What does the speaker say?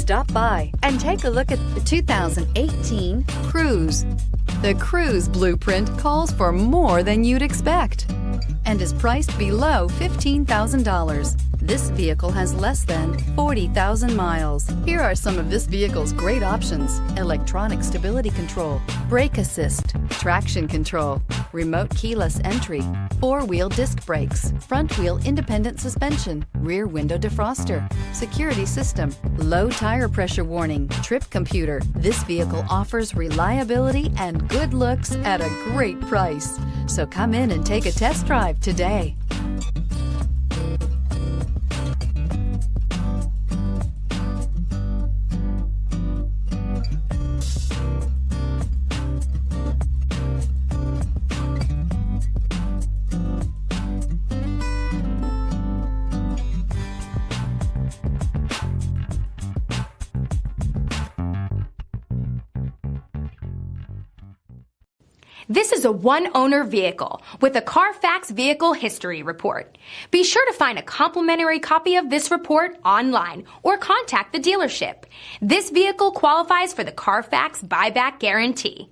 Stop by and take a look at the 2018 Cruze. The Cruze blueprint calls for more than you'd expect and is priced below $15,000. This vehicle has less than 40,000 miles. Here are some of this vehicle's great options: electronic stability control, brake assist, traction control, remote keyless entry, four-wheel disc brakes, front-wheel independent suspension, rear window defroster, security system, low tire pressure warning, trip computer. This vehicle offers reliability and good looks at a great price. So come in and take a test drive today. This is a one-owner vehicle with a Carfax Vehicle History Report. Be sure to find a complimentary copy of this report online or contact the dealership. This vehicle qualifies for the Carfax Buyback Guarantee.